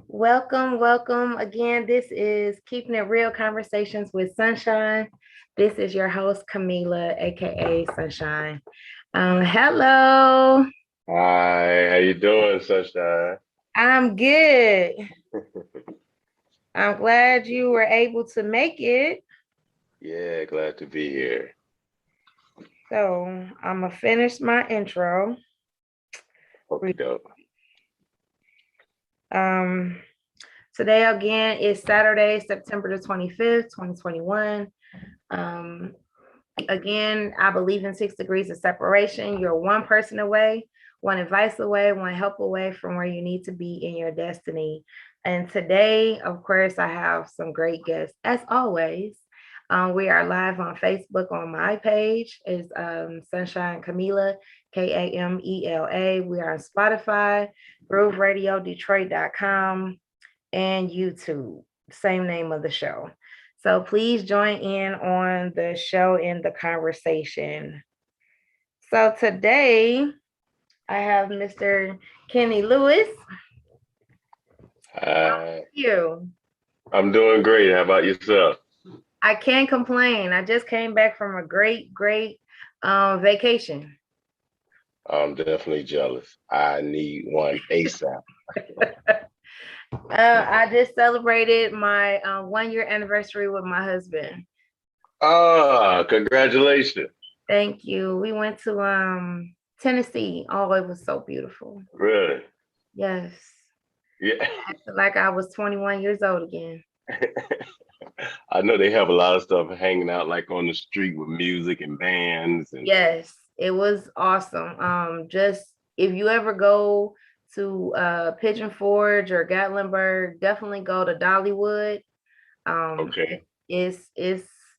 Welcome again. This is Keeping It Real Conversations with Sunshine. This is your host, Camila, aka Sunshine. Hello. Hi, how you doing, Sunshine? I'm good. I'm glad you were able to make it. Yeah, glad to be here. So I'm gonna finish my intro. Okie doke. Um, Today again is Saturday, September the 25th, 2021. Um, Again, I believe in 6 degrees of separation. You're one person away, one advice away, one help away from where you need to be in your destiny. And today, of course, I have some great guests, as always. We are live on Facebook on my page is Sunshine Camila, Kamela. We are on Spotify, GrooveRadioDetroit.com, and YouTube. Same name of the show. So please join in on the show in the conversation. So today I have Mr. Kenny Lewis. Hi, You. I'm doing great. How about yourself? I can't complain. I just came back from a great vacation. I'm definitely jealous. I need one ASAP. I just celebrated my 1 year anniversary with my husband. Ah, congratulations. Thank you. We went to Tennessee. Oh, it was so beautiful. Really? Yes. Yeah. I feel like I was 21 years old again. I know they have a lot of stuff hanging out like on the street with music and bands and Yes, it was awesome. Just if you ever go to Pigeon Forge or Gatlinburg, definitely go to Dollywood. okay. It's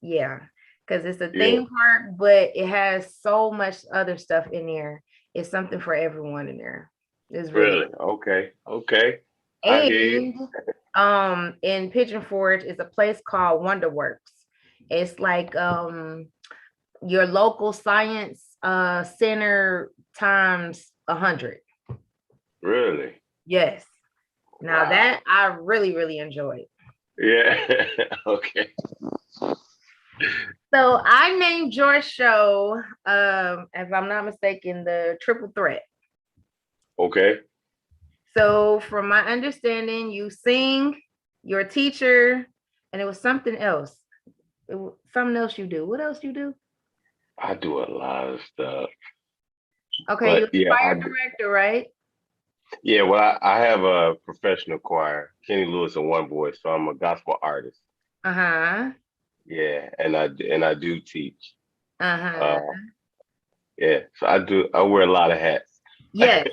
yeah, because it's a Yeah, theme park, but it has so much other stuff in there. It's something for everyone in there. It's really really. Okay. Okay. I hear you. And in Pigeon Forge is a place called Wonderworks. It's like your local science center times 100. Really? Yes. Now Wow. that I really enjoyed. Yeah. Okay. So I named your show, if I'm not mistaken, the Triple Threat. Okay. So from my understanding, you sing, you're a teacher, and it was something else. Something else you do. What else you do? I do a lot of stuff, Okay, you're but a yeah, choir director, right? well, I have a professional choir, Kenny Lewis and One Voice, so I'm a gospel artist. Uh-huh. Yeah, and I do teach. Uh-huh. Uh, yeah, so I wear a lot of hats. Yes.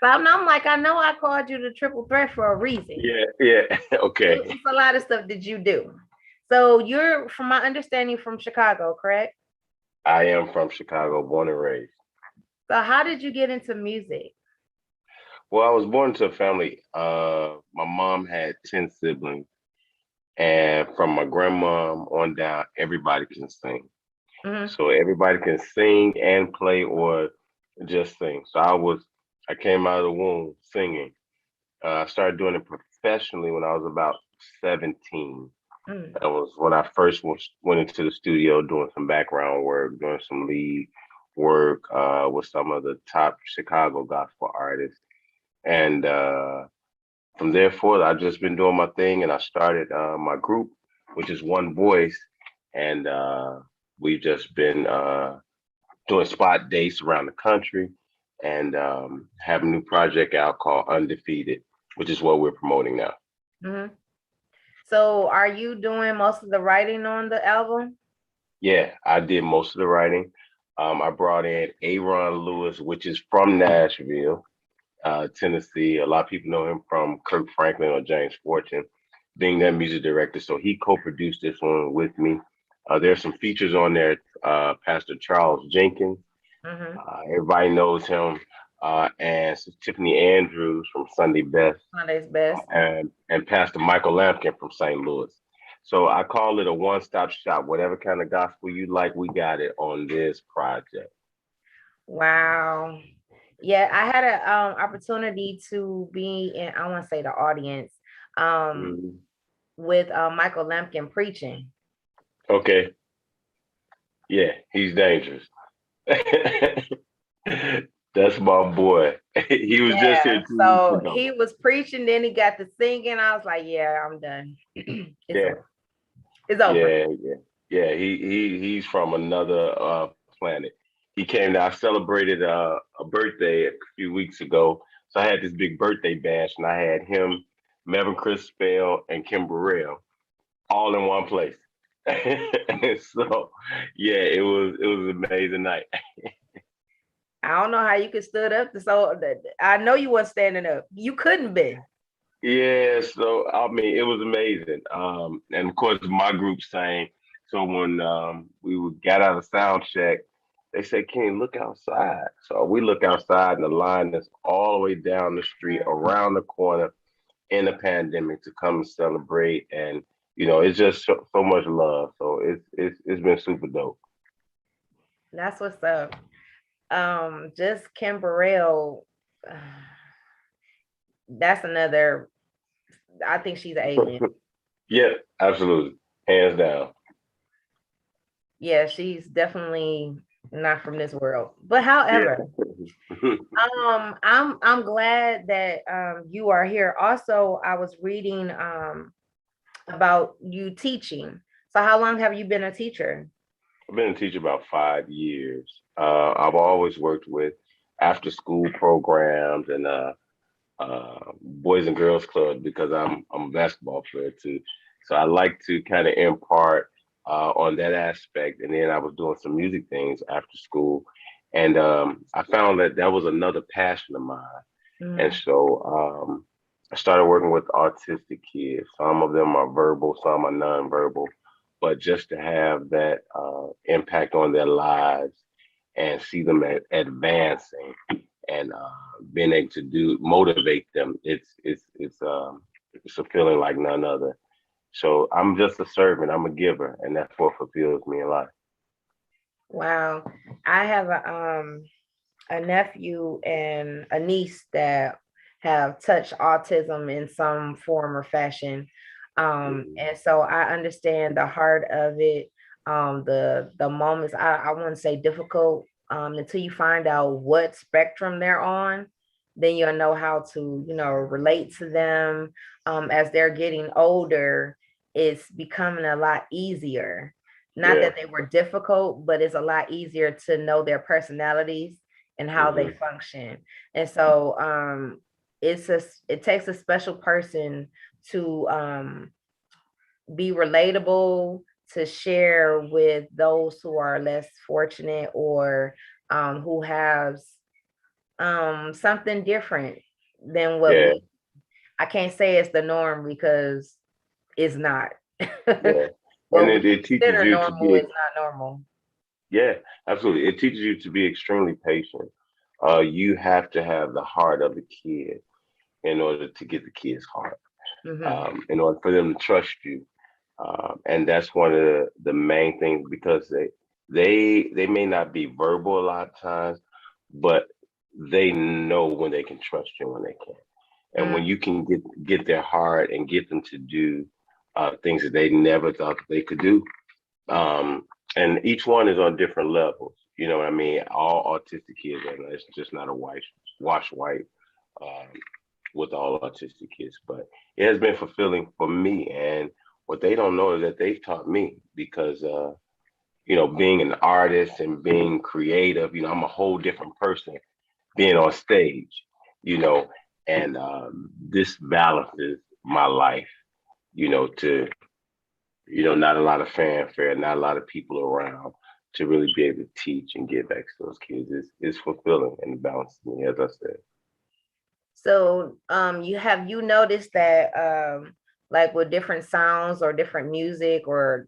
So I'm like, I know I called you the triple threat for a reason. Yeah, yeah, okay. It's a lot of stuff that you do. So you're, from my understanding, from Chicago, correct? I am from Chicago, born and raised. So how did you get into music? Well, I was born to a family. My mom had 10 siblings, and from my grandmom on down, everybody can sing. Mm-hmm. So everybody can sing and play or just sing. So I came out of the womb singing. I started doing it professionally when I was about 17. Mm. That was when I first went into the studio doing some background work, doing some lead work with some of the top Chicago gospel artists. And from there forth, I've just been doing my thing, and I started my group, which is One Voice, and we've just been doing spot dates around the country, and have a new project out called Undefeated, which is what we're promoting now. Mm-hmm. So are you doing most of the writing on the album? Yeah, I did most of the writing. I brought in Aaron Lewis, which is from Nashville, Tennessee. A lot of people know him from Kirk Franklin or James Fortune, being their music director. So he co-produced this one with me. There's some features on there. Pastor Charles Jenkins, Mm-hmm. everybody knows him, and Tiffany Andrews from Sunday Best, Sunday's best. and Pastor Michael Lampkin from St. Louis. So I call it a one-stop shop. Whatever kind of gospel you like, we got it on this project. Wow. Yeah, I had an opportunity to be in, I want to say the audience, um, Mhm. with Michael Lampkin preaching. Okay. Yeah, he's dangerous. That's my boy. He was just here Yeah, 2 weeks so ago. he was preaching, then he got to singing. I was like, yeah, I'm done. It's Yeah, over. It's over. yeah. Yeah, he's from another planet. He came to I celebrated a birthday a few weeks ago. So I had this big birthday bash and I had him, Melvin Chris Spell, and Kim Burrell all in one place. So yeah, it was an amazing night. I don't know how you could stood up to so I know you weren't standing up. You couldn't be. Yeah, so I mean, it was amazing. And of course, my group sang. So when got out of sound check, they said, "Ken, look outside." So we look outside, and the line is all the way down the street, around the corner, in the pandemic to come and celebrate. And it's just so much love. So it's been super dope. That's what's up. Just Kim Burrell, that's another. I think she's an alien. Yeah, absolutely, hands down. Yeah, she's definitely not from this world. But Yeah. however, I'm glad that you are here. Also, I was reading about you teaching. So how long have you been a teacher? I've been a teacher about 5 years. I've always worked with after school programs and boys and girls club because I'm a basketball player too. So I like to kind of impart on that aspect. And then I was doing some music things after school, and I found that that was another passion of mine. And Mm. so I started working with autistic kids. Some of them are verbal, some are nonverbal, but just to have that impact on their lives and see them advancing and being able to do motivate them, it's a feeling like none other. So I'm just a servant. I'm a giver, and that's what fulfills me in life. Wow. I have a nephew and a niece that have touched autism in some form or fashion. Mhm. And so I understand the heart of it. The moments I wouldn't say difficult until you find out what spectrum they're on, then you'll know how to, relate to them. As they're getting older, it's becoming a lot easier. Not Yeah. that they were difficult, but it's a lot easier to know their personalities and how they Hmm. function. And so it takes a special person to be relatable, to share with those who are less fortunate or who has something different than what Yeah. we, I can't say it's the norm because it's not. Yeah. And What we it teaches consider you to normal be is not normal. Yeah, absolutely. It teaches you to be extremely patient. You have to have the heart of the kid in order to get the kid's heart, Hmm. in order for them to trust you. And that's one of the main things because they may not be verbal a lot of times, but they know when they can trust you and when they can't. And when you can get their heart and get them to do things that they never thought that they could do, um, and each one is on different levels. You know what I mean? All autistic kids are. It's just not a wash white um, with all autistic kids, but it has been fulfilling for me. And what they don't know is that they've taught me because being an artist and being creative, I'm a whole different person being on stage, you know, and this balances my life, to not a lot of fanfare, not a lot of people around to really be able to teach and give back to those kids is fulfilling and balances me, as I said. So, you noticed that like with different sounds or different music or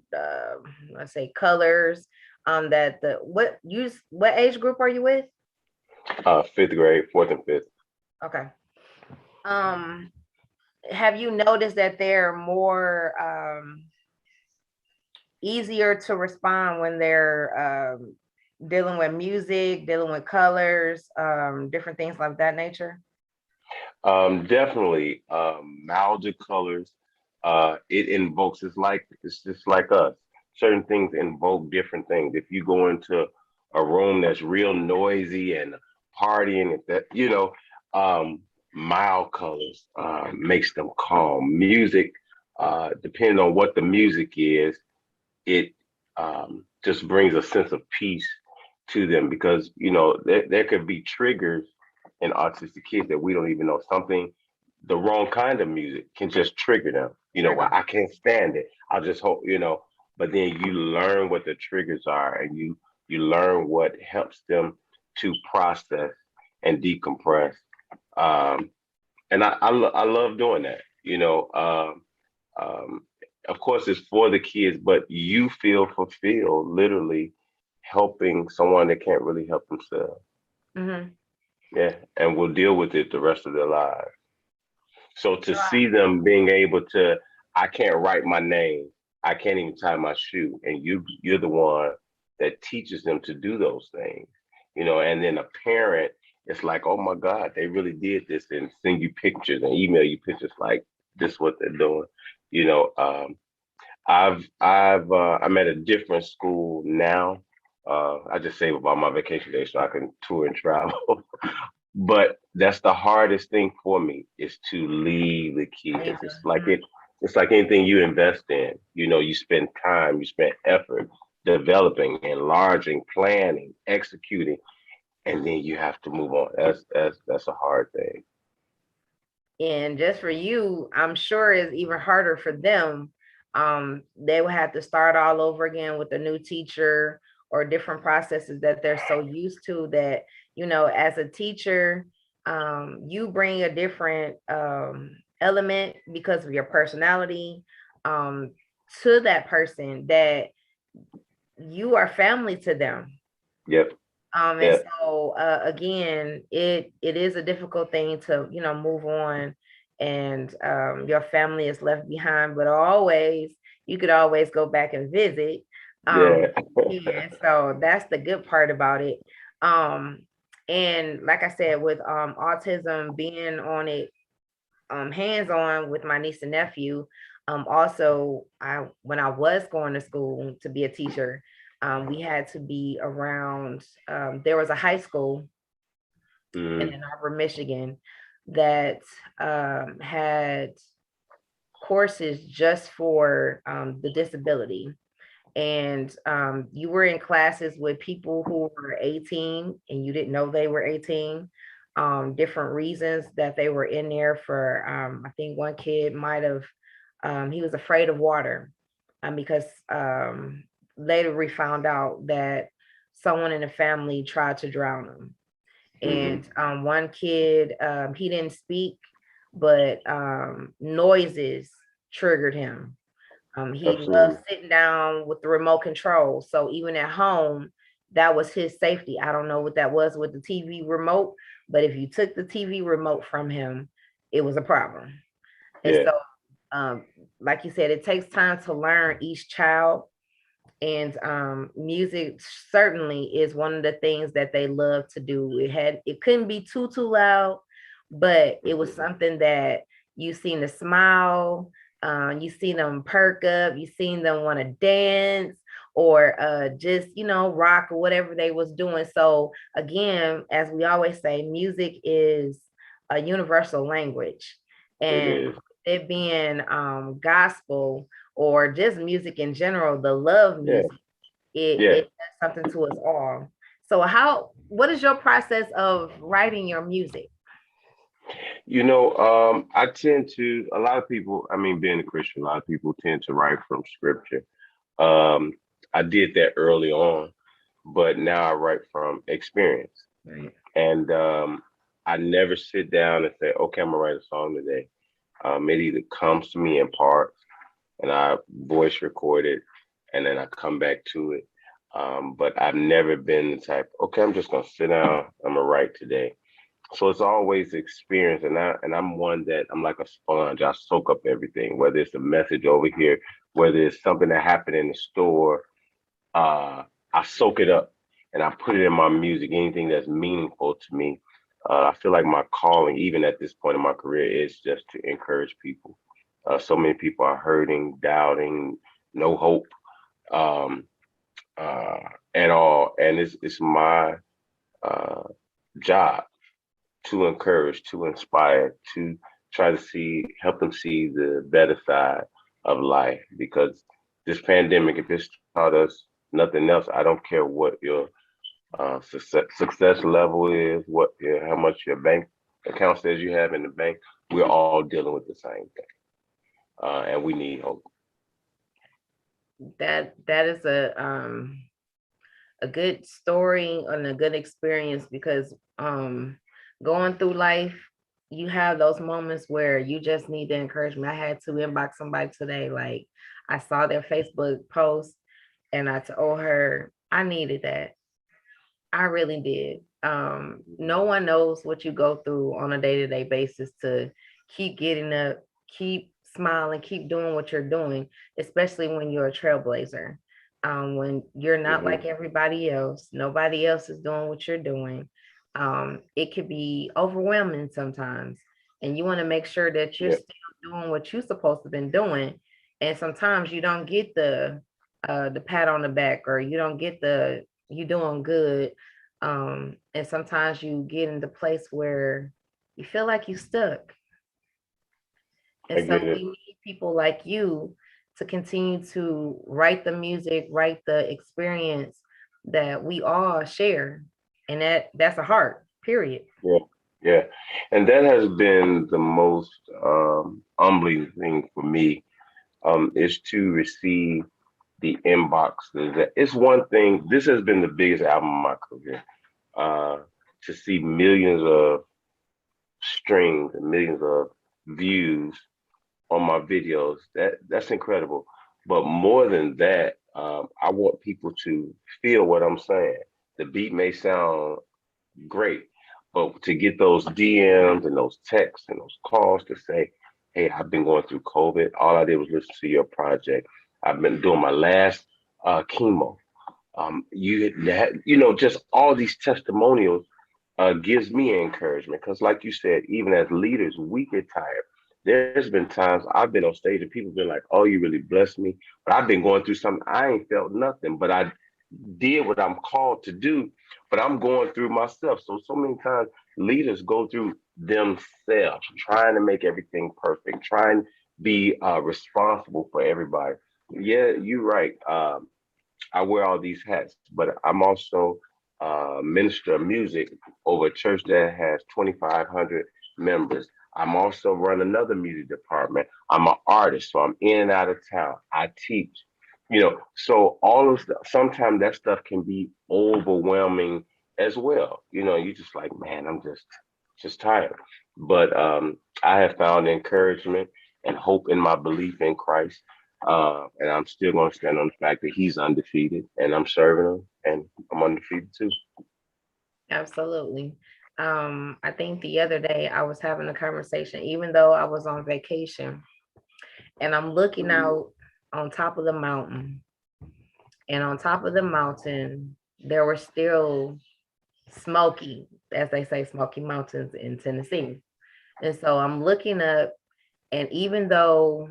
let's say colors, that the what age group are you with? Fifth grade, fourth and fifth. Okay. Um, have you noticed that they're more easier to respond when they're dealing with music, dealing with colors, different things like that nature? Definitely, milder colors. It invokes. It's just like us. Certain things invoke different things. If you go into a room that's real noisy and partying, that mild colors makes them calm. Music, depending on what the music is, it just brings a sense of peace to them because there could be triggers in autistic kids that we don't even know. Something, the wrong kind of music can just trigger them. Well, Trigger. I can't stand it. I'll just hope. But then you learn what the triggers are, and you learn what helps them to process and decompress. Um, and I love doing that. Um, of course, it's for the kids, but you feel fulfilled literally helping someone that can't really help themselves. Mm-hmm. Yeah, and will deal with it the rest of their lives. So to So see them being able to, I can't write my name, I can't even tie my shoe, and you're the one that teaches them to do those things. And then a parent, it's like, oh my God, they really did this, and send you pictures and email you pictures like this what they're doing. You know, I'm at a different school now. I just save up all my vacation days so I can tour and travel. But that's the hardest thing for me is to leave the kids. It's like anything you invest in. You spend time, you spend effort developing, enlarging, planning, executing, and then you have to move on. That's a hard thing. and just for you, I'm sure it's even harder for them. They will have to start all over again with a new teacher or different processes that they're so used to that, as a teacher, you bring a different element because of your personality um, to that person that you are family to them. Yep. And Yep. so again, it is a difficult thing to, move on, and your family is left behind, but always you could always go back and visit. Yeah. Yeah, so that's the good part about it. Um, and like I said, with autism being on it hands on with my niece and nephew. Also, when I was going to school to be a teacher, we had to be around. There was a high school in Mm, Ann Arbor, Michigan, that had courses just for the disability. And you were in classes with people who were 18 and you didn't know they were 18. Different reasons that they were in there for. I think one kid might have, he was afraid of water, because later we found out that someone in the family tried to drown him. hmm. And one kid, he didn't speak, but noises triggered him. He loved Absolutely. sitting down with the remote control. So even at home, that was his safety. I don't know what that was with the TV remote, but if you took the TV remote from him, it was a problem. And Yeah. so, um, like you said, it takes time to learn each child. And music certainly is one of the things that they love to do. It couldn't be too loud, but it was Mhm. something that you seen the smile, you seen them perk up, you seen them want to dance or just rock or whatever they was doing. So again, as we always say, music is a universal language, It and is. it being gospel or just music in general, the love Yeah. music, it Yeah. it does something to us all. So what is your process of writing your music? I tend to, a lot of people, I mean, being a Christian, a lot of people tend to write from scripture. Um, I did that early on, but now I write from experience. Right. And I never sit down and say, okay, I'm gonna write a song today. It either comes to me in parts and I voice record it and then I come back to it. But I've never been the type, okay, I'm just gonna sit down, I'm gonna write today. So it's always experience, and I'm one that I'm like a sponge. I soak up everything, whether it's a message over here, whether it's something that happened in the store. I soak it up, and I put it in my music, anything that's meaningful to me. I feel like my calling, even at this point in my career, is just to encourage people. So many people are hurting, doubting, no hope um, uh, at all, and it's my uh, job to encourage, to inspire, to try to help them see the better side of life. Because this pandemic, if it's taught us nothing else, I don't care what your success level is, how much your bank account says you have in the bank. We're all dealing with the same thing, and we need hope. That is a good story and a good experience because going through life, you have those moments where you just need the encouragement. I had to inbox somebody today, like I saw their Facebook post and I told her I needed that. I really did. No one knows what you go through on a day-to-day basis to keep getting up, keep smiling, keep doing what you're doing, especially when you're a trailblazer. When you're not Hmm. like everybody else, nobody else is doing what you're doing. It could be overwhelming sometimes, and you want to make sure that you're Yeah, still doing what you're supposed to been doing. And sometimes you don't get the pat on the back, or you don't get the you doing good. And sometimes you get in the place where you feel like you stuck. And I so get it. we need people like you to continue to write the music, write the experience that we all share. And that's a heart, period. Yeah, yeah, and that has been the most humbling thing for me. Is to receive the inboxes. It's one thing. This has been the biggest album of my career. Uh, to see millions of streams and millions of views on my videos, that's incredible. But more than that, I want people to feel what I'm saying. The beat may sound great, but to get those DMs and those texts and those calls to say, "Hey, I've been going through COVID. All I did was listen to your project. I've been doing my last chemo." Just all these testimonials gives me encouragement because, like you said, even as leaders, we get tired. There's been times I've been on stage and people been like, "Oh, you really blessed me," but I've been going through something I ain't felt nothing, but I did what I'm called to do, but I'm going through myself. So many times leaders go through themselves, trying to make everything perfect, trying to be responsible for everybody. Yeah, you're right. I wear all these hats, but I'm also minister of music over a church that has 2,500 members. I'm also run another music department. I'm an artist, so I'm in and out of town. I teach, so all of sometimes that stuff can be overwhelming as well. You just like, man, I'm just tired. But I have found encouragement and hope in my belief in Christ. And I'm still going to stand on the fact that he's undefeated and I'm serving him and I'm undefeated too. Absolutely. I think the other day I was having a conversation, even though I was on vacation, and I'm looking out on top of the mountain. And on top of the mountain, there were still smoky, as they say, Smoky Mountains in Tennessee. And so I'm looking up, and even though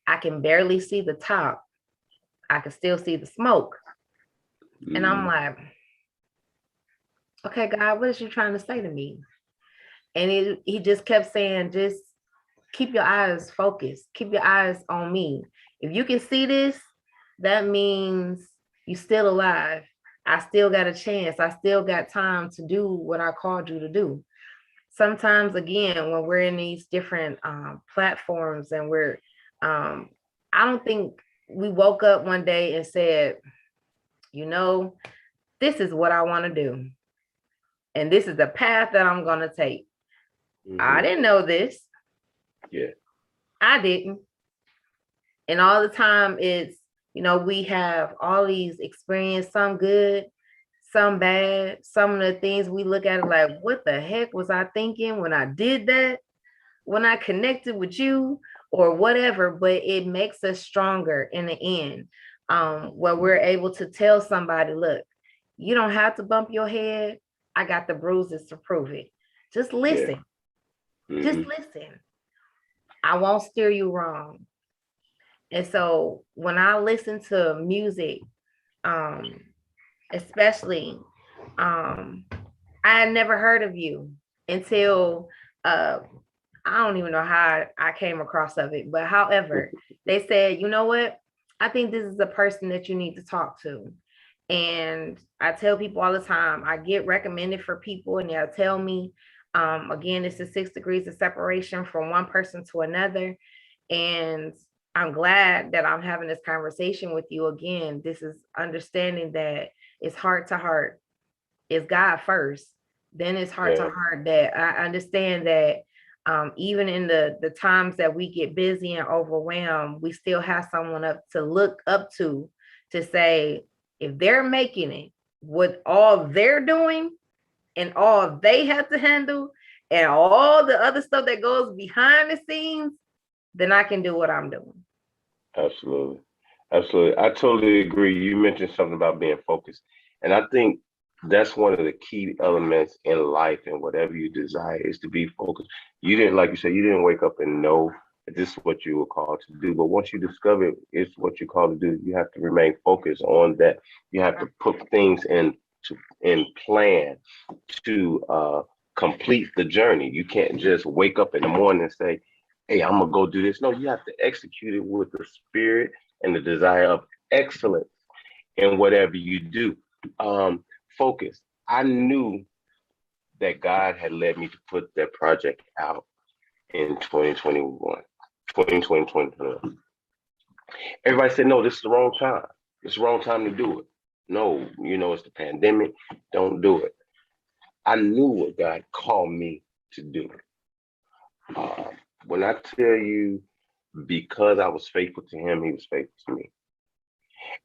I can barely see the top, I can still see the smoke. And I'm Mm, like, okay, God, what is you trying to say to me? And he just kept saying, just keep your eyes focused, keep your eyes on me. If you can see this, that means you still alive. I still got a chance. I still got time to do what I called you to do. Sometimes, again, when we're in these different platforms and um, I don't think we woke up one day and said, you know, this is what I want to do. And this is the path that I'm going to take. I hmm. didn't know this. Yeah, I didn't. And all the time we have all these experience, some good, some bad. Some of the things we look at it like, what the heck was I thinking when I did that, when I connected with you or whatever, but it makes us stronger in the end. Where we're able to tell somebody, look, You don't have to bump your head. I got the bruises to prove it. Just Yeah. listen. Just listen. I won't steer you wrong. And so when I listen to music, um, especially, I had never heard of you until uh, I don't even know how I came across of it. But however, they said, you know what? I think this is the person that you need to talk to. And I tell people all the time, I get recommended for people and they'll tell me, again, it's the 6 degrees of separation from one person to another. And I'm glad that I'm having this conversation with you again. This is understanding that it's heart to heart, it's God first. Then it's heart to Yeah. heart that I understand that even in the times that we get busy and overwhelmed, we still have someone up to look up to say, if they're making it with all they're doing and all they have to handle and all the other stuff that goes behind the scenes, then I can do what I'm doing. Absolutely. Absolutely. I totally agree. You mentioned something about being focused. And I think that's one of the key elements in life and whatever you desire is to be focused. You didn't, like you said, you didn't wake up and know that this is what you were called to do. But once you discover it's what you're called to do, you have to remain focused on that. You have to put things in plan to complete the journey. You can't just wake up in the morning and say, hey, I'm gonna go do this. No, you have to execute it with the spirit and the desire of excellence in whatever you do. Focus. I knew that God had led me to put that project out in 2021, 2020, 2021. Everybody said, no, this is the wrong time. It's the wrong time to do it. No, it's the pandemic. Don't do it. I knew what God called me to do. Uh, when I tell you, because I was faithful to him, he was faithful to me.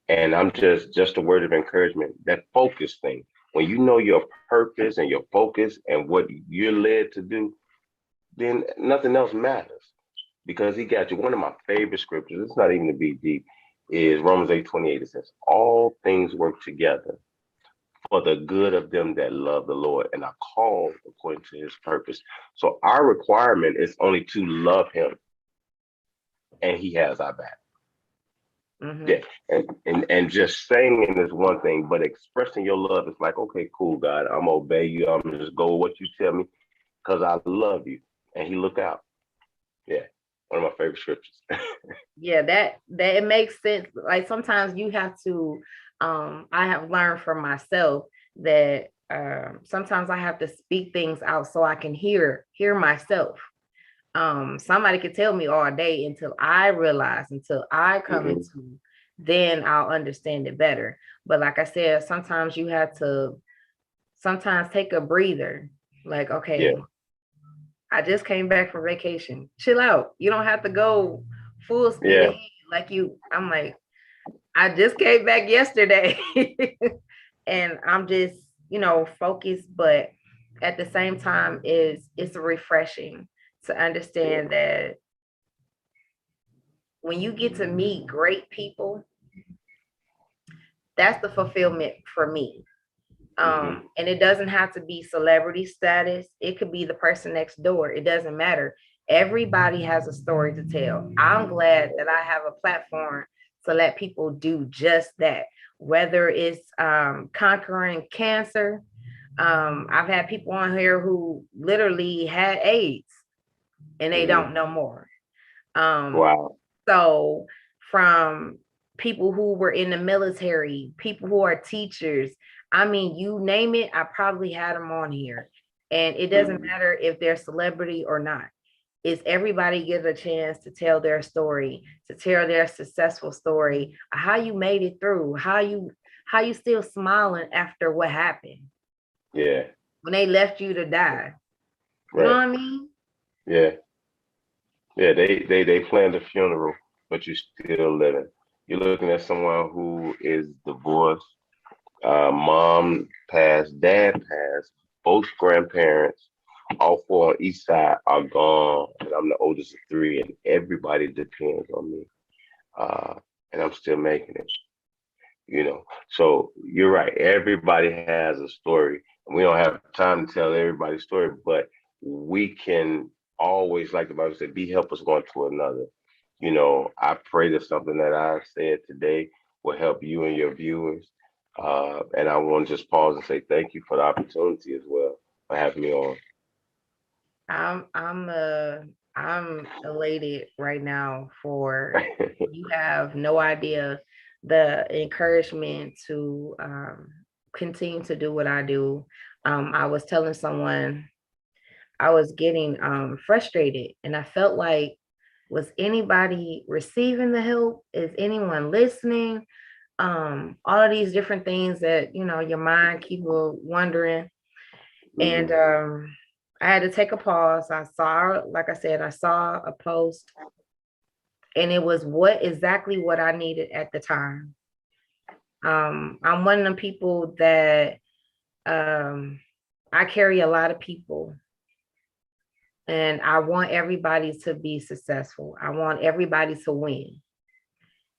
And I'm just a word of encouragement, that focus thing. When you know your purpose and your focus and what you're led to do, then nothing else matters because he got you. One of my favorite scriptures, it's not even to be deep, is Romans 8:28. It says, all things work together for the good of them that love the Lord and are called according to his purpose. So our requirement is only to love him, and he has our back. Mm-hmm. Yeah. And just saying is one thing, but expressing your love is like, okay, cool, God, I'm gonna obey you. I'm gonna just go with what you tell me because I love you. And he look out. Yeah. One of my favorite scriptures. Yeah, that it makes sense. Like sometimes you have to, I have learned for myself that sometimes I have to speak things out so I can hear myself. Somebody could tell me all day until I realize, until I come Mm-hmm. into, then I'll understand it better. But like I said, sometimes you have to sometimes take a breather. Like, okay, Yeah. I just came back from vacation. Chill out. You don't have to go full speed Yeah. ahead. Like I'm like, I just came back yesterday and I'm just, focused, but at the same time it's refreshing to Yeah. understand that when you get to meet great people, that's the fulfillment for me. Mm-hmm. And it doesn't have to be celebrity status. It could be the person next door. It doesn't matter. Everybody has a story to tell. I'm glad that I have a platform to let people do just that, whether it's conquering cancer. I've had people on here who literally had AIDS and they Mm-hmm. don't know more. Um, Wow. so from people who were in the military, people who are teachers, I mean, you name it, I probably had them on here. And it doesn't Mm-hmm. matter if they're celebrity or not. Is everybody get a chance to tell their story, to tell their successful story, how you made it through, how you still smiling after what happened Yeah. when they left you to die. You know what Right. I mean? Yeah. Yeah. They planned a funeral, but you're still living. You're looking at someone who is divorced. Mom passed, dad passed, both grandparents, all four on each side are gone, and I'm the oldest of three, and everybody depends on me. Uh, and I'm still making it. you know. So you're right. Everybody has a story. And we don't have time to tell everybody's story, but we can always, like the Bible said, be helpers one to another. You know, I pray that something that I said today will help you and your viewers. And I want to just pause and say thank you for the opportunity as well for having me on. I'm I'm uh I'm elated right now for you have no idea the encouragement to continue to do what I do. I was telling someone I was getting frustrated and I felt like was anybody receiving the help? Is anyone listening? All of these different things that your mind keep wondering. And Mhm. I had to take a pause. I saw, like I said, I saw a post and it was exactly what I needed at the time. I'm one of the people that um, I carry a lot of people and I want everybody to be successful. I want everybody to win.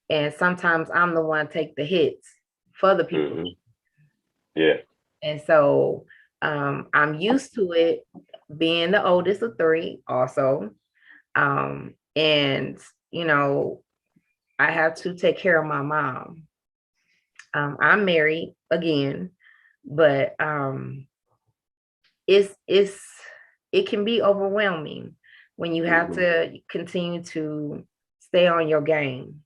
And sometimes I'm the one to take the hits for the people. Mhm. Yeah. And so I'm used to it being the oldest of three also. And, you know, I have to take care of my mom. I'm married again, but it's it can be overwhelming when you have Mhm. to continue to stay on your game,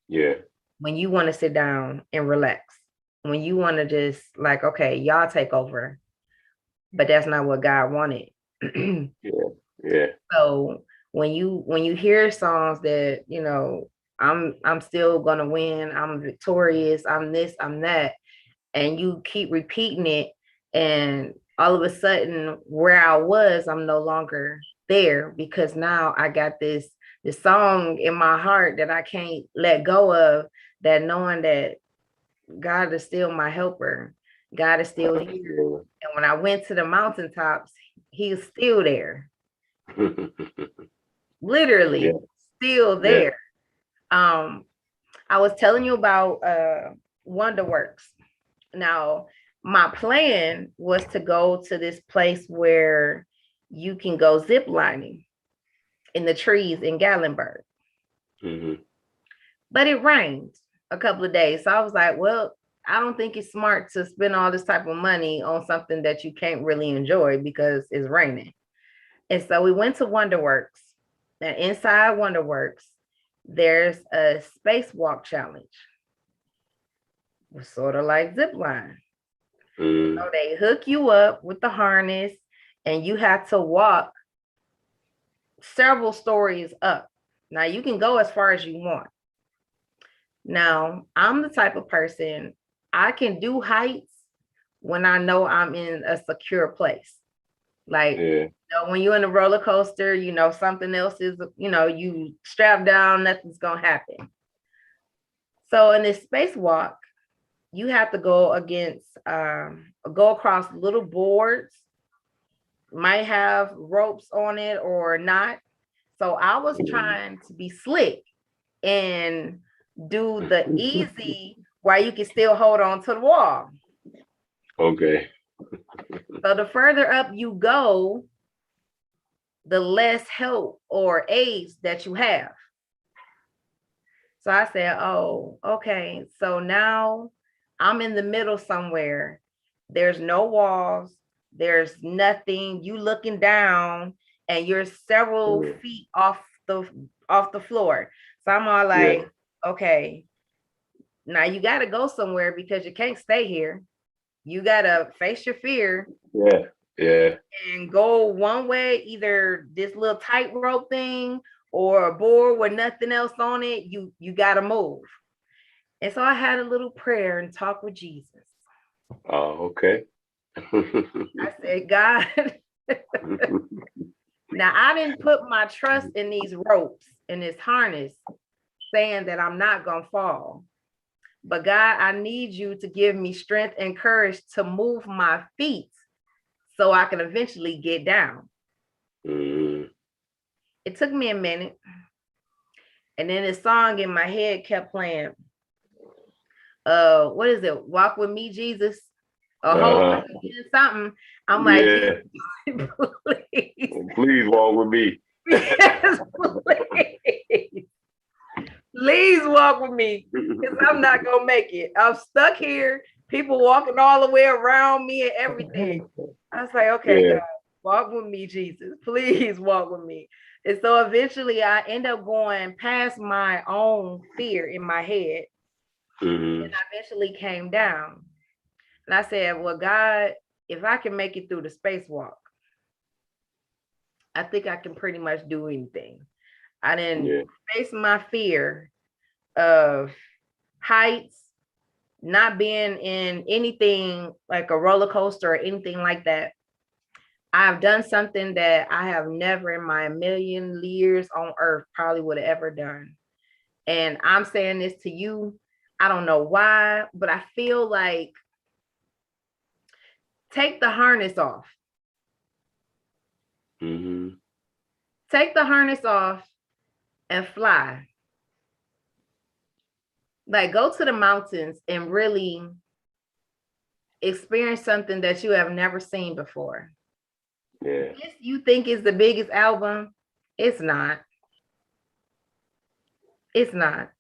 Yeah. when you want to sit down and relax, when you want to just like, okay, y'all take over, but that's not what God wanted. Yeah. Yeah. So when you hear songs that, I'm still gonna win, I'm victorious, I'm this, I'm that, and you keep repeating it, and all of a sudden where I was, I'm no longer there because now I got this song in my heart that I can't let go of, that knowing that God is still my helper. God is still here. Yeah. And when I went to the mountaintops, he's still there. Yeah. Literally still Yeah. there. Um, I was telling you about Wonderworks. Now, my plan was to go to this place where you can go zip lining in the trees in Gatlinburg, Mhm. but it rained a couple of days. So I was like, well, I don't think it's smart to spend all this type of money on something that you can't really enjoy because it's raining. And so we went to Wonderworks. And inside Wonderworks, there's a spacewalk challenge. It's sort of like zip line. Mhm. So they hook you up with the harness and you have to walk several stories up. Now you can go as far as you want. Now, I'm the type of person I can do heights when I know I'm in a secure place. Like, Yeah. when you're in a roller coaster, something else is, you strap down, nothing's gonna happen. So in this spacewalk, you have to go across little boards, might have ropes on it or not. So I was Mhm. trying to be slick and do the easy where you can still hold on to the wall. Okay. So the further up you go, the less help or aids that you have. So I said, oh, okay. So now I'm in the middle somewhere. There's no walls, there's nothing. You looking down and you're several Yeah. feet the off the floor. So I'm all Yeah. like, okay, now you gotta go somewhere because you can't stay here. You gotta face your fear Yeah. Yeah. and go one way, either this little tightrope thing or a board with nothing else on it. You gotta move. And so I had a little prayer and talk with Jesus. Oh, okay. I said, God, now I didn't put my trust in these ropes and this harness saying that I'm not going to fall. But God, I need you to give me strength and courage to move my feet so I can eventually get down. Mhm. It took me a minute. And then this song in my head kept playing. what is it? Walk with me, Jesus. A whole Uh-huh. something. I'm like, Yeah. Jesus, please. Please walk with me. Yes, please. Please walk with me because I'm not gonna make it. I'm stuck here. People walking all the way around me and everything. I was like, okay, Yeah. God, walk with me, Jesus. Please walk with me. And so eventually I end up going past my own fear in my head. Mm-hmm. And I eventually came down. And I said, well, God, if I can make it through the spacewalk, I think I can pretty much do anything. I didn't Yeah. face my fear of heights, not being in anything like a roller coaster or anything like that. I've done something that I have never in my million years on earth probably would have ever done. And I'm saying this to you. I don't know why, but I feel like take the harness off. Mm-hmm. Take the harness off and fly. Like go to the mountains and really experience something that you have never seen before. Yeah. This you think is the biggest album. It's not. It's not.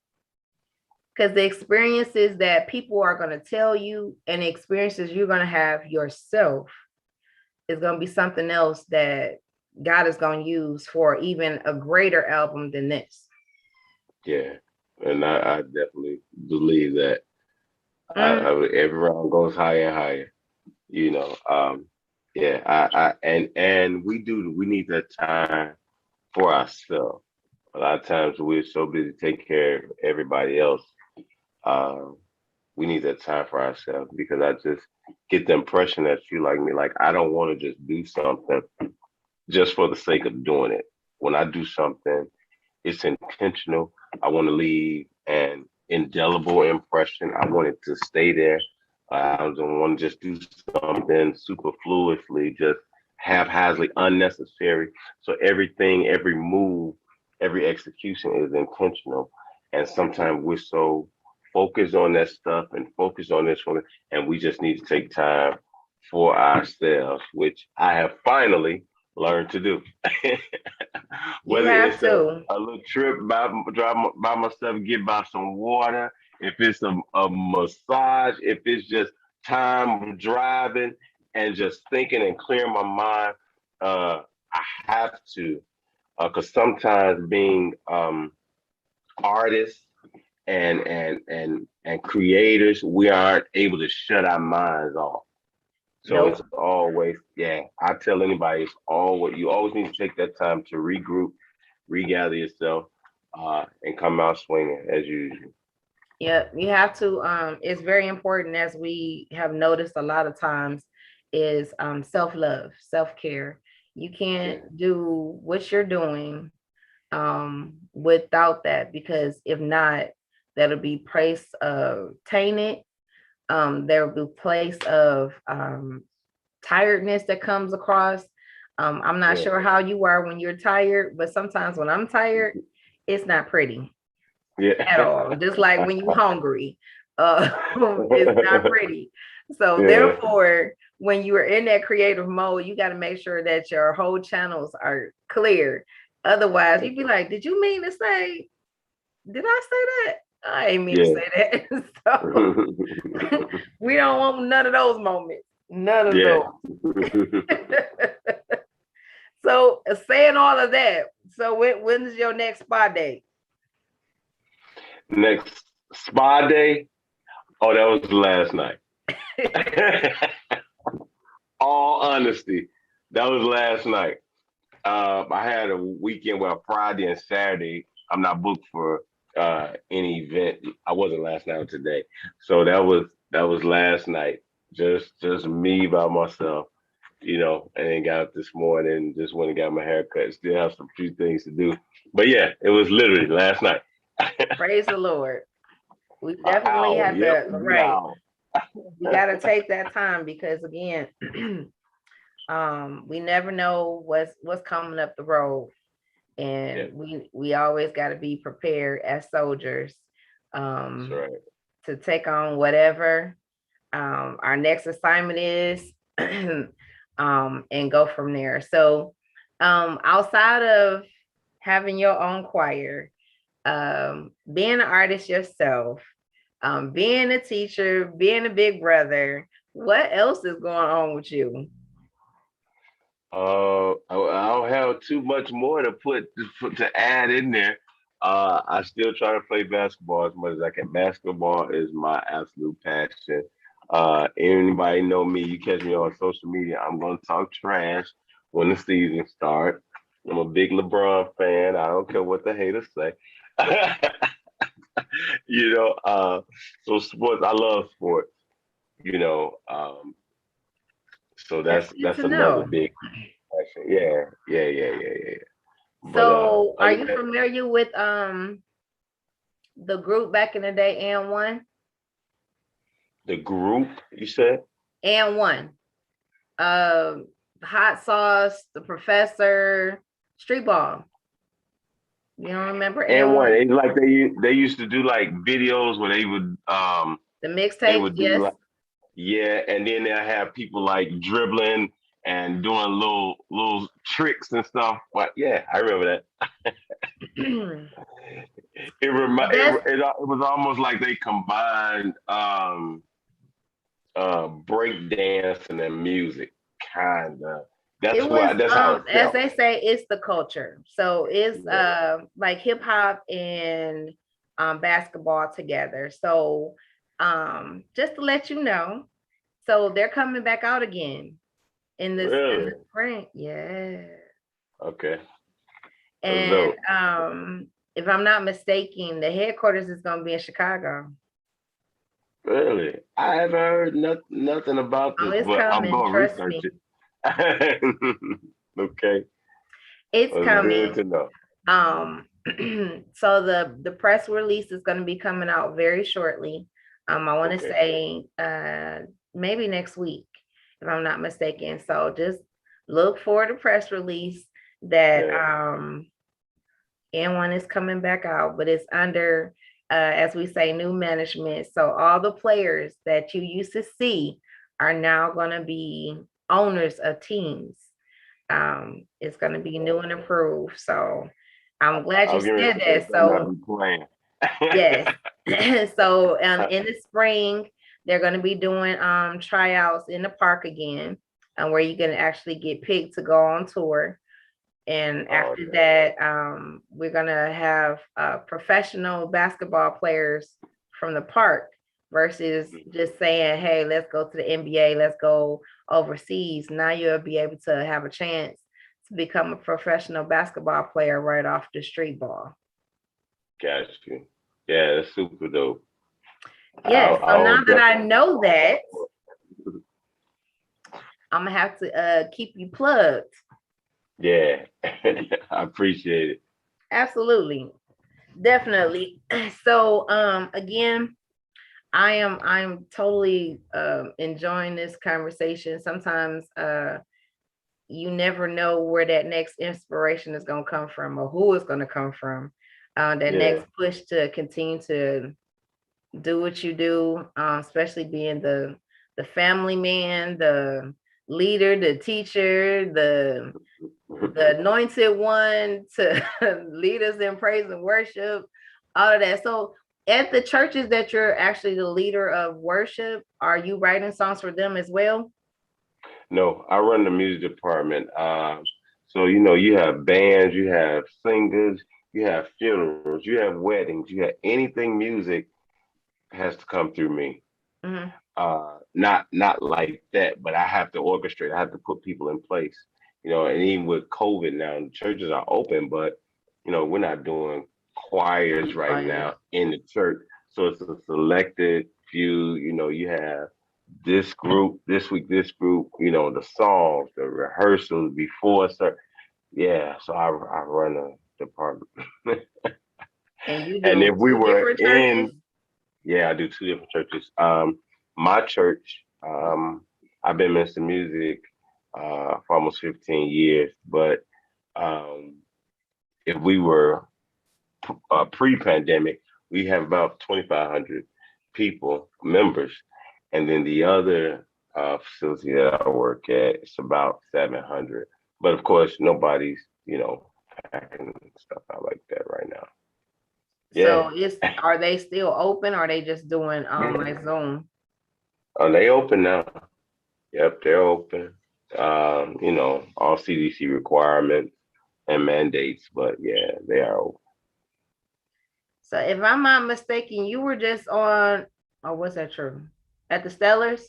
Because the experiences that people are going to tell you and the experiences you're going to have yourself is going to be something else that God is going to use for even a greater album than this. Yeah. And I definitely believe that Mm, every round goes higher and higher. You know, yeah, and we need that time for ourselves. A lot of times we're so busy taking care of everybody else. Uh, we need that time for ourselves because I just get the impression that you like me, like I don't want to just do something just for the sake of doing it. When I do something, it's intentional. I want to leave an indelible impression. I want it to stay there. I don't want to just do something superfluously, just haphazardly unnecessary. So everything, every move, every execution is intentional. And sometimes we're so focused on that stuff and focused on this one, and we just need to take time for ourselves, which I have finally learned to do. you Whether have it's to. a little trip drive by myself, get by some water, if it's a massage, if it's just time driving and just thinking and clearing my mind, I have to, because sometimes being artists and creators, we aren't able to shut our minds off. So it's Nope. always, yeah, I tell anybody, it's always, you always need to take that time to regroup, regather yourself, and come out swinging as usual. Yeah, you have to. It's very important, as we have noticed a lot of times, is self-love, self-care. You Yeah, can't do what you're doing without that, because if not, that'll be place of tainted. There will be place of tiredness that comes across. I'm not yeah, sure how you are when you're tired, but sometimes when I'm tired, it's not pretty at yeah, all. Just like when you're hungry, it's not pretty. So yeah, therefore, when you are in that creative mode, you got to make sure that your whole channels are clear. Otherwise, you'd be like, "Did you mean to say? Did I say that? I ain't mean to yeah, say that." So we don't want none of those moments. None of yeah. those. So saying all of that. So when's your next spa day? Next spa day. Oh, that was last night. All honesty, that was last night. I had a weekend where Friday and Saturday I'm not booked for any event. I wasn't last night or today, so that was last night. Just me by myself, and then got up this morning, just went and got my hair cut. Still have some few things to do, but yeah, it was literally last night. Praise the Lord. We An definitely hour, have yep, to, a good right. hour. We got to take that time because again, we never know what's coming up the road, Yeah, and we always got to be prepared as soldiers. that's Um, right. to take on whatever our next assignment is, and go from there. So outside of having your own choir, being an artist yourself, being a teacher, being a big brother, what else is going on with you? I don't have too much more to to add in there. I still try to play basketball as much as I can. Basketball is my absolute passion. Anybody know me? You catch me on social media. I'm gonna talk trash when the season starts. I'm a big LeBron fan. I don't care what the haters say. you know, uh, so sports. I love sports. You know, so That's good that's to another know. big passion. Yeah. But So are other you than familiar with the group back in the day, and one? the group, you said, And one. Um Hot Sauce, the Professor, Street Ball. You don't remember and and one, one? it's like they used to do like videos where The they mixtapes, would do yes. like yeah, and then they'll have people like dribbling and doing little tricks and stuff. But yeah, I remember that. That's It was almost like they combined break dance and then music, kinda. it was That's how it as felt. they say, it's the culture. So it's Yeah. like hip hop and basketball together. So just to let you know, so they're coming back out again in Really? the spring. Yeah. Okay. That's And dope. if I'm not mistaken, the headquarters is going to be in Chicago. Really? I haven't heard nothing about Oh, this, it's but I'm coming. gonna Trust research me. it. Okay. It's That's good coming. to know. Um, so the press release is going to be coming out very shortly. I want to Okay. say maybe next week, if I'm not mistaken. So just look for the press release that Yeah. N1 is coming back out, but it's under, as we say, new management. So all the players that you used to see are now going to be owners of teams. It's going to be new and improved. So I'm glad I you was going to said say they that. better not So be playing. yes. So in the spring, they're going to be doing tryouts in the park again, where you can actually get picked to go on tour. And Oh, after that, we're gonna have professional basketball players from the park versus just saying, "Hey, let's go to the NBA, let's go overseas." Now you'll be able to have a chance to become a professional basketball player right off the street ball. got you. Yeah, that's super dope. Yes. So I'll now that I definitely. know that, I'm gonna have to keep you plugged. Yeah, I appreciate it. Absolutely, definitely. So again, I'm totally enjoying this conversation. Sometimes you never know where that next inspiration is going to come from or who it's going to come from. That Yeah. next push to continue to do what you do, especially being the family man, the leader, the teacher, the anointed one to lead us in praise and worship, all of that. So at the churches that you're actually the leader of worship, are you writing songs for them as well? No, I run the music department. So you have bands, you have singers, you have funerals, you have weddings, you have anything music has to come through me. Mm-hmm. Not like that, but I have to orchestrate. I have to put people in place. And even with COVID now, the churches are open, but we're not doing choirs right Choirs. now in the church. So it's a selected few. You have this group this week, this group. The songs, the rehearsals before. So yeah, so I run a department. And you And do if we two were different churches? in Yeah, I do two different churches. My church, I've been ministering music for almost 15 years, but um, if we were pre-pandemic, we have about 2,500 people, members. And then the other facility that I work at, it's about 700. But of course, nobody's, packing stuff out like that right now. Yeah. So are they still open or are they just doing like Zoom? They open now. Yep, they're open. All CDC requirements and mandates, but yeah, they are open. So if I'm not mistaken, you were just on, oh, was that true? At the Stellars?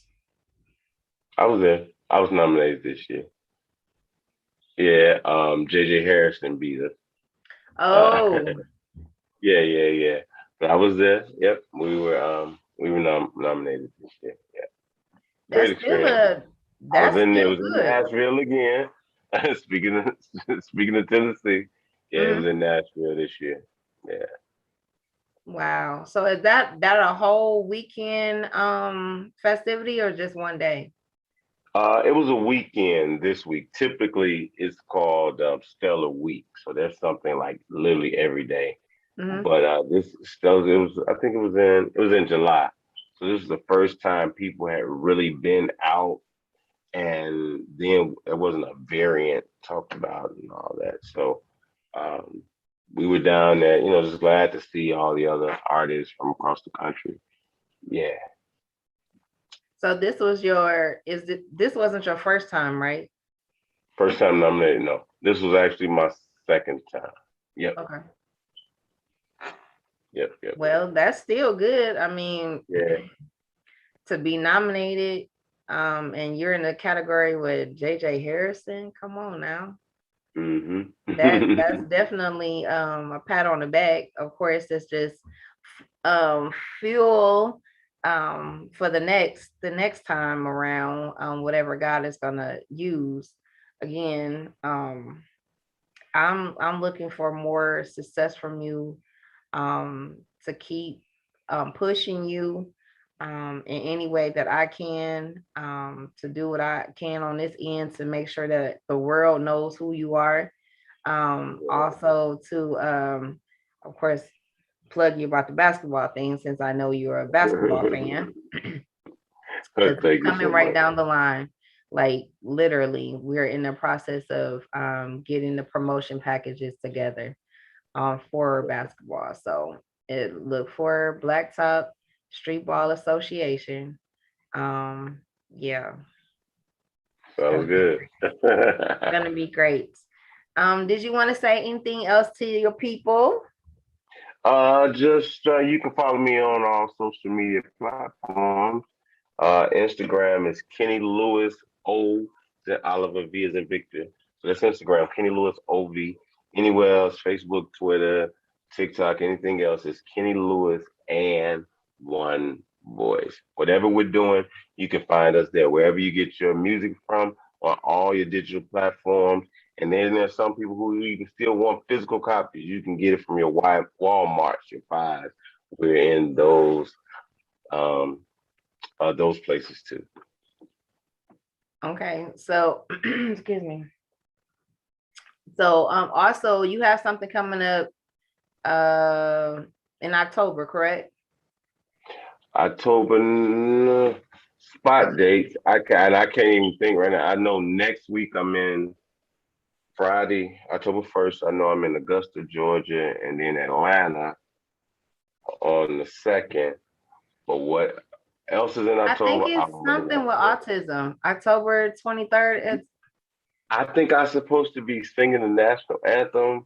I was there. I was nominated this year. Yeah, JJ Harrison beat us. Uh, Oh, yeah. But I was there. Yep, we were nominated this year. Yeah, great that's still experience. a I was that's in there. still It was in good. Nashville again. Speaking of Tennessee, yeah, it was Mhm. in Nashville this year. Yeah. Wow. So is that a whole weekend festivity or just one day? It was a weekend this week. Typically, it's called Stellar Week, so there's something like literally every day. Hmm. But this Stellar, it was. I think it was in July. So this is the first time people had really been out, and then there wasn't a variant talked about and all that. So um, we were down there, just glad to see all the other artists from across the country. Yeah, So this wasn't your first time, right? first time nominated. No, this was actually my second time. Yep, Okay. yep. Well, that's still good. I mean, Yeah. to be nominated, and you're in the category with JJ Harrison, come on now. Hmm. That's definitely a pat on the back. Of course, it's just fuel for the next time around, whatever God is gonna use. Again, I'm looking for more success from you, to keep pushing you in any way that I can, to do what I can on this end to make sure that the world knows who you are. Also to, of course, plug you about the basketball thing since I know you're a basketball fan, because it's Thank you coming so right much. down the line. Like literally, we're in the process of getting the promotion packages together for basketball. So look for Blacktop Street Ball Association. Um, yeah, it's Sounds good. gonna be great. Did you want to say anything else to your people? Just you can follow me on all social media platforms. Instagram is Kenny Lewis O. The Oliver V is in Victor. So that's Instagram, Kenny Lewis OV. Anywhere else, Facebook, Twitter, TikTok, anything else is Kenny Lewis and one voice. Whatever we're doing, you can find us there. Wherever you get your music from on all your digital platforms. And then there's some people who even still want physical copies. You can get it from your Walmarts, your Fives. We're in um, those places too. Okay, so excuse me. So also you have something coming up uh in October, correct? October spot dates. I can't even think right now. I know next week I'm in Friday, October 1st. I know I'm in Augusta, Georgia, and then Atlanta on the 2nd. But what else is in I think October? I it's don't really something know. with autism. October 23rd. It's I think I'm supposed to be singing the national anthem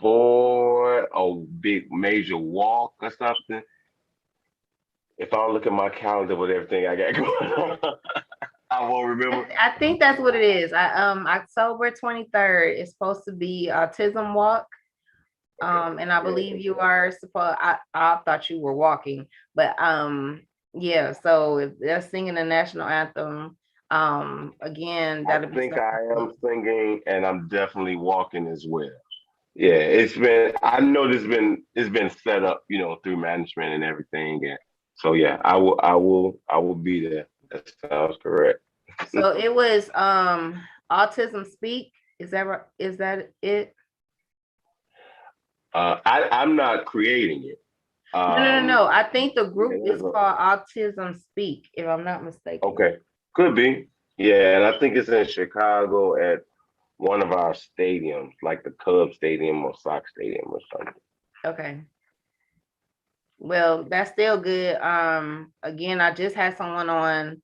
before a big major walk or something. If I look at my calendar with everything I got going on, I won't remember. I think that's what it is. October 23rd is supposed to be Autism Walk. And I Yeah. believe you are supposed, I thought you were walking, but yeah, so if they're singing the national anthem, again, I that'll be think something I cool. am singing and I'm definitely walking as well. Yeah, I know it's been set up, through management and everything. And so yeah, I will be there. That sounds correct. So it was Autism Speak. Is that right? Is that it? I'm not creating it. No. I think the group yeah, is called Autism Speak, if I'm not mistaken. okay, could be. Yeah, and I think it's in Chicago at one of our stadiums, like the Cubs Stadium or Sox Stadium or something. Okay. Well, that's still good. Again, I just had someone on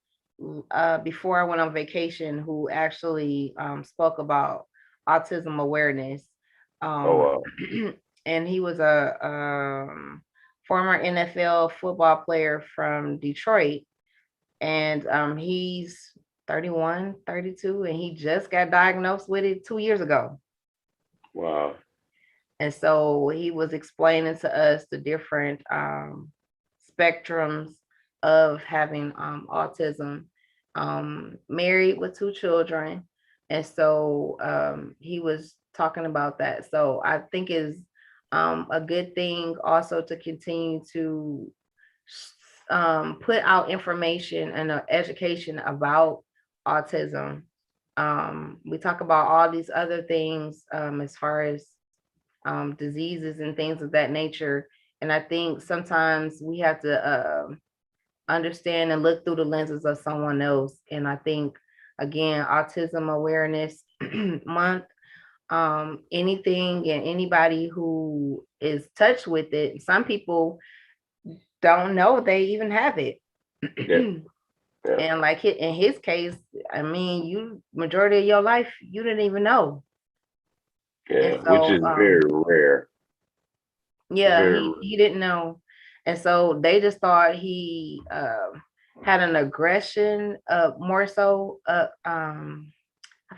before I went on vacation who actually spoke about autism awareness. Oh, Um, and he was a former NFL football player from Detroit, and he's 31, 32, and he just got diagnosed with it 2 years ago. wow. And so he was explaining to us the different spectrums of having autism, married with 2 children. And so he was talking about that. So I think is a good thing also to continue to put out information and education about autism. We talk about all these other things as far as diseases and things of that nature. And I think sometimes we have to understand and look through the lenses of someone else. And I think, again, Autism Awareness Month, anything and anybody who is touched with it, some people don't know they even have it. Yeah. Yeah. And like in his case, I mean, you majority of your life, you didn't even know. And Yeah, which so is very rare. yeah, Very he didn't know. And so they just thought he had an aggression, more so I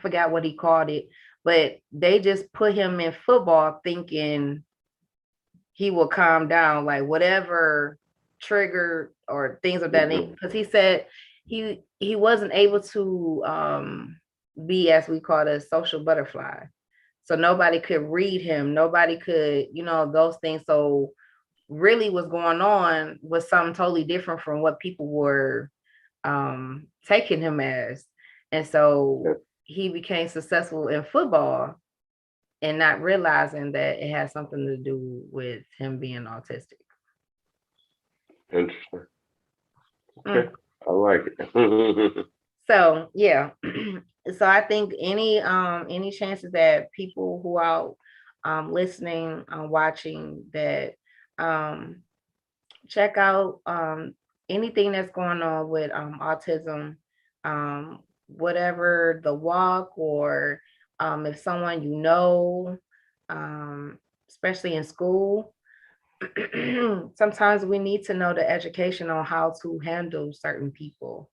forgot what he called it, but they just put him in football thinking he will calm down, like whatever trigger or things of that nature. Because he said he wasn't able to be, as we call it, a social butterfly. So nobody could read him, nobody could, those things. So really what's going on was something totally different from what people were taking him as. And so he became successful in football and not realizing that it has something to do with him being autistic. interesting. Okay. I like it. So yeah. So I think any chances that people who are listening, watching, that check out anything that's going on with autism, whatever the walk, or if someone especially in school, sometimes we need to know the education on how to handle certain people.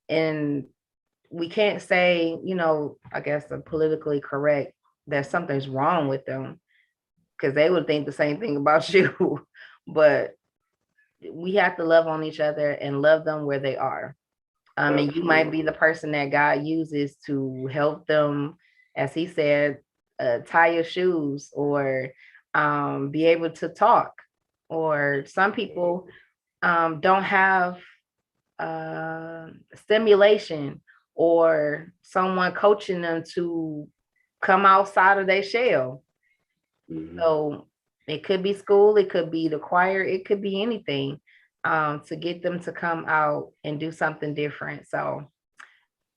And we can't say, I guess politically correct, that something's wrong with them, because they would think the same thing about you. But we have to love on each other and love them where they are. And you might be the person that God uses to help them, as he said, tie your shoes, or be able to talk. Or some people don't have stimulation or someone coaching them to come outside of their shell. So it could be school, it could be the choir, it could be anything, to get them to come out and do something different. So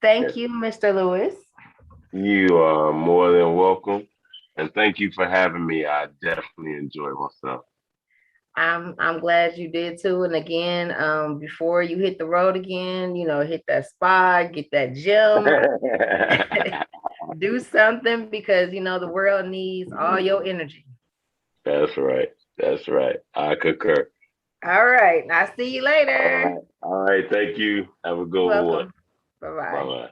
thank you, Mr. Lewis. You are more than welcome. And thank you for having me. I definitely enjoyed myself. I'm glad you did too. And again, before you hit the road again, hit that spot, get that gym, do something, because the world needs all your energy. That's right. That's right. I concur. All right. I'll see you later. All right. Thank you. Have a good one. Welcome. Bye-bye. Bye-bye.